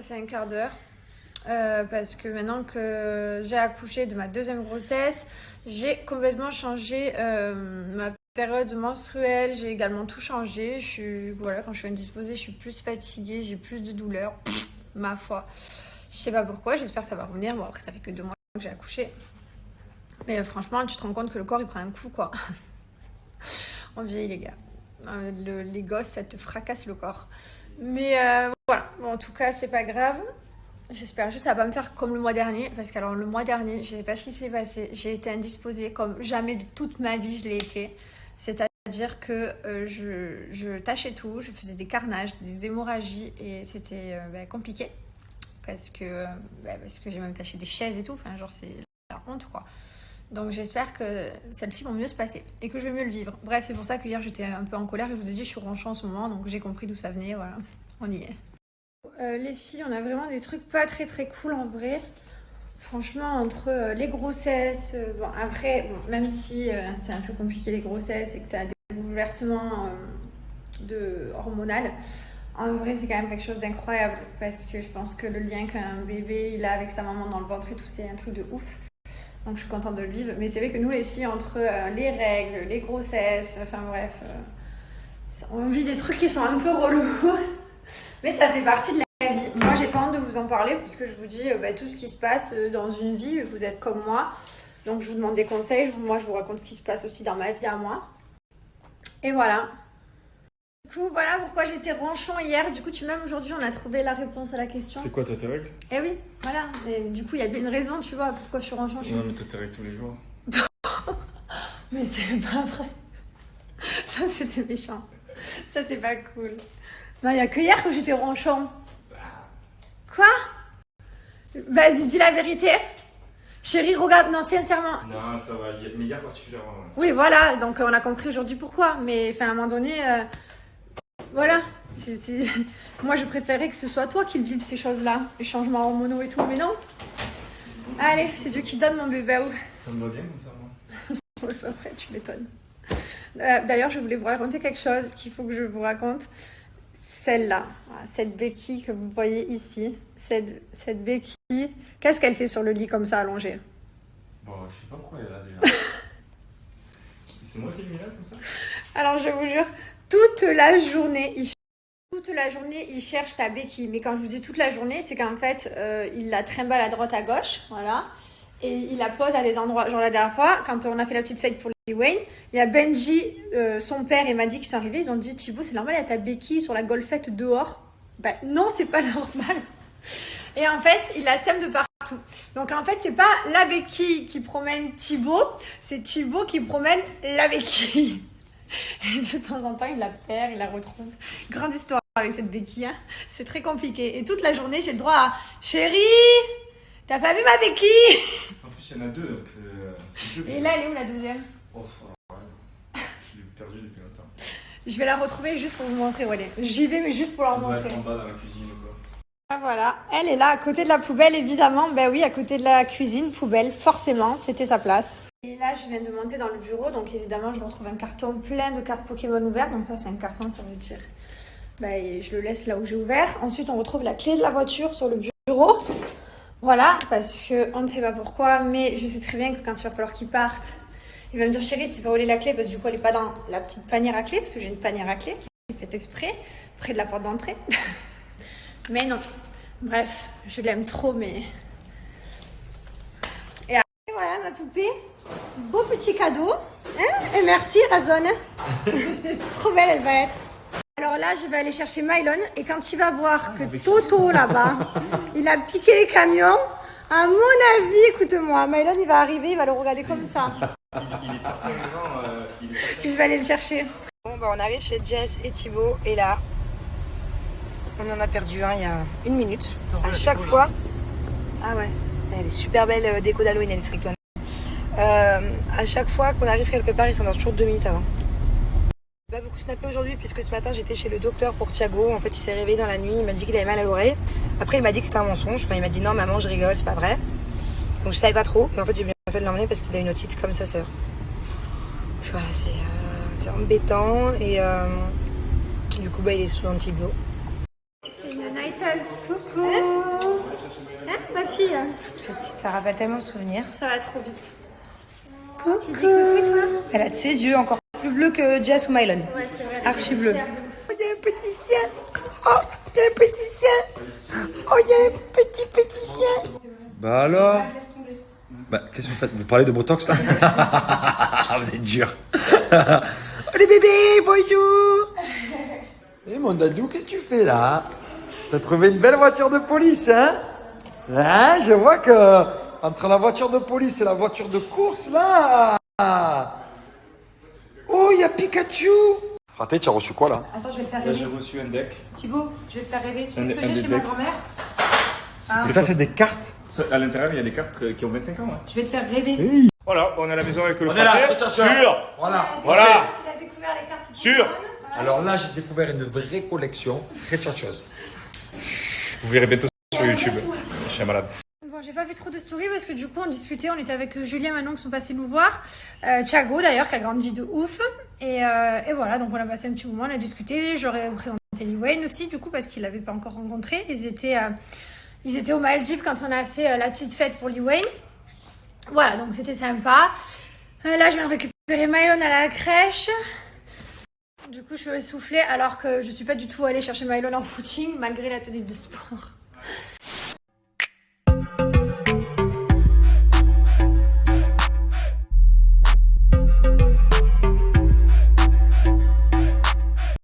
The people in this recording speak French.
ça fait un quart d'heure. Parce que maintenant que j'ai accouché de ma deuxième grossesse, j'ai complètement changé ma période menstruelle. J'ai également tout changé. Voilà, quand je suis indisposée, je suis plus fatiguée, j'ai plus de douleurs. Ma foi. Je sais pas pourquoi, j'espère que ça va revenir. Bon, après, ça fait que 2 mois que j'ai accouché. Mais franchement, tu te rends compte que le corps, il prend un coup, quoi. On vieillit, les gars. Les gosses, ça te fracasse le corps. Mais voilà, bon, en tout cas, c'est pas grave. J'espère juste que ça va pas me faire comme le mois dernier. Parce que alors, le mois dernier, je sais pas ce qui s'est passé. J'ai été indisposée comme jamais de toute ma vie, je l'ai été. C'est-à-dire que je tâchais tout, je faisais des carnages, des hémorragies et c'était compliqué. Parce que j'ai même taché des chaises et tout. Enfin, genre, c'est la honte, quoi. Donc j'espère que celles-ci vont mieux se passer et que je vais mieux le vivre. Bref, c'est pour ça que hier j'étais un peu en colère et je vous ai dit je suis ronchon en ce moment, donc j'ai compris d'où ça venait, voilà, on y est. Les filles, on a vraiment des trucs pas très très cool en vrai. Franchement, entre les grossesses, bon après, bon, même si c'est un peu compliqué les grossesses et que tu as des bouleversements hormonaux, en vrai c'est quand même quelque chose d'incroyable parce que je pense que le lien qu'un bébé il a avec sa maman dans le ventre et tout, c'est un truc de ouf. Donc je suis contente de le vivre. Mais c'est vrai que nous les filles, entre les règles, les grossesses, enfin bref, on vit des trucs qui sont un peu relous. Mais ça fait partie de la vie. Moi j'ai pas honte de vous en parler puisque je vous dis tout ce qui se passe dans une vie, vous êtes comme moi. Donc je vous demande des conseils, moi je vous raconte ce qui se passe aussi dans ma vie à moi. Et voilà. Du coup, voilà pourquoi j'étais ronchon hier. Du coup, même aujourd'hui, on a trouvé la réponse à la question. C'est quoi, t'as tes règles? Eh oui, voilà. Et du coup, il y a bien une raison, tu vois, pourquoi je suis ronchon. Non, mais t'as tes règles tous les jours. Mais c'est pas vrai. Ça, c'était méchant. Ça, c'est pas cool. Non, il y a que hier que j'étais ronchon. Quoi? Vas-y, dis la vérité. Chérie, regarde, non, sincèrement. Non, ça va, mais hier particulièrement. Oui, voilà, donc on a compris aujourd'hui pourquoi. Mais enfin, à un moment donné... Voilà, moi je préférais que ce soit toi qui le vive ces choses-là, les changements hormonaux et tout, mais non. Allez, c'est Dieu qui donne mon bébé. Ça me va bien comme ça, moi. Ouais, après, tu m'étonnes. D'ailleurs, je voulais vous raconter quelque chose qu'il faut que je vous raconte. Celle-là, cette béquille que vous voyez ici, cette béquille, qu'est-ce qu'elle fait sur le lit comme ça allongée? Bon, je sais pas pourquoi elle est là déjà. C'est moi qui l'ai mis là comme ça? Alors je vous jure, toute la journée, il cherche sa béquille. Mais quand je vous dis toute la journée, c'est qu'en fait, il la trimballe à droite, à gauche, voilà. Et il la pose à des endroits. Genre la dernière fois, quand on a fait la petite fête pour les Wayne, il y a Benji, son père et Maddy qui sont arrivés. Ils ont dit, Thibaut, c'est normal, il y a ta béquille sur la golfette dehors. Ben non, c'est pas normal. Et en fait, il la sème de partout. Donc en fait, c'est pas la béquille qui promène Thibaut, c'est Thibaut qui promène la béquille. Et de temps en temps, il la perd, il la retrouve. Grande histoire avec cette béquille, hein. C'est très compliqué. Et toute la journée, j'ai le droit à « Chérie, t'as pas vu ma béquille ?» En plus, il y en a deux, donc c'est deux. Et là, elle est où la deuxième? Oh, ouais. Je l'ai perdue depuis longtemps. Je vais la retrouver juste pour vous montrer où elle est. J'y vais, mais juste pour la Elle doit montrer. être en bas dans la cuisine ou quoi. Ah voilà, elle est là, à côté de la poubelle, évidemment. Ben oui, à côté de la cuisine, poubelle, forcément, c'était sa place. Et là, je viens de monter dans le bureau, donc évidemment, je retrouve un carton plein de cartes Pokémon ouvertes. Donc ça, c'est un carton, ça veut dire... Ben, je le laisse là où j'ai ouvert. Ensuite, on retrouve la clé de la voiture sur le bureau. Voilà, parce que on ne sait pas pourquoi, mais je sais très bien que quand il va falloir qu'il parte, il va me dire, chérie, tu sais pas où est la clé, parce que du coup, elle n'est pas dans la petite panière à clé, parce que j'ai une panière à clé qui est faite exprès, près de la porte d'entrée. Mais non, bref, je l'aime trop, mais... Et voilà ma poupée, beau petit cadeau, hein? Et merci Razone, trop belle elle va être. Alors là je vais aller chercher Mylon et quand il va voir que Toto là-bas, il a piqué les camions, à mon avis, écoute-moi, Mylon il va arriver, il va le regarder comme ça. Il est parti devant, Je vais aller le chercher. Bon bah on arrive chez Jess et Thibaut et là, on en a perdu un il y a 1 minute. À chaque fois, ah ouais. Il y a des super belles décos d'Halloween à District 1. À chaque fois qu'on arrive quelque part, ils s'endorment toujours 2 minutes avant. J'ai pas beaucoup snappé aujourd'hui puisque ce matin j'étais chez le docteur pour Thiago. En fait, il s'est réveillé dans la nuit, il m'a dit qu'il avait mal à l'oreille. Après, il m'a dit que c'était un mensonge. Enfin, il m'a dit non, maman, je rigole, c'est pas vrai. Donc je savais pas trop. Et en fait, j'ai bien fait de l'emmener parce qu'il a une otite comme sa sœur. Voilà, c'est embêtant. Et du coup, bah, il est sous antibio. C'est une nightaise. Coucou. Toute petite, ça rappelle tellement de souvenirs. Ça va trop vite. Coucou. Tu dis coucou, toi? Elle a de ses yeux encore plus bleus que Jess ou Mylon. Ouais, c'est vrai. Archi bleu. Oh, il y a un petit chien. Oh, il y a un petit chien. Oh, il y a un petit chien. Bah alors? Bah, qu'est-ce que vous faites? Vous parlez de Botox là? Vous êtes dur. Oh les bébés, bonjour. Eh mon dadou, qu'est-ce que tu fais là? T'as trouvé une belle voiture de police, hein? Hein? Je vois que entre la voiture de police et la voiture de course là. Oh, il y a Pikachu. Fraté, tu as reçu quoi là? Attends, je vais te faire Là, j'ai rêver. reçu un deck. Thibaut, je vais te faire rêver. Tu sais Un ce que des j'ai chez ma decks. grand-mère? Et ça, c'est des cartes. À l'intérieur, il y a des cartes qui ont 25 ans. Je vais te faire rêver. Voilà, on est à la maison avec le On est là, fraté. attention. Sûr. Voilà. Voilà. Il a découvert les cartes Sûr. Alors là, j'ai découvert une vraie collection très chose. Vous verrez bientôt sur YouTube. Je suis un malade. Bon, j'ai pas fait trop de stories parce que du coup, on discutait. On était avec Julien et Manon qui sont passés nous voir. Thiago d'ailleurs, qui a grandi de ouf. Et voilà, donc on a passé un petit moment, on a discuté. J'aurais présenté Lee Wayne aussi, du coup, parce qu'il l'avait pas encore rencontré. Ils étaient aux Maldives quand on a fait la petite fête pour Lee Wayne. Voilà, donc c'était sympa. Là, je viens de récupérer Mylon à la crèche. Du coup, je suis essoufflée alors que je suis pas du tout allée chercher Mylon en footing malgré la tenue de sport.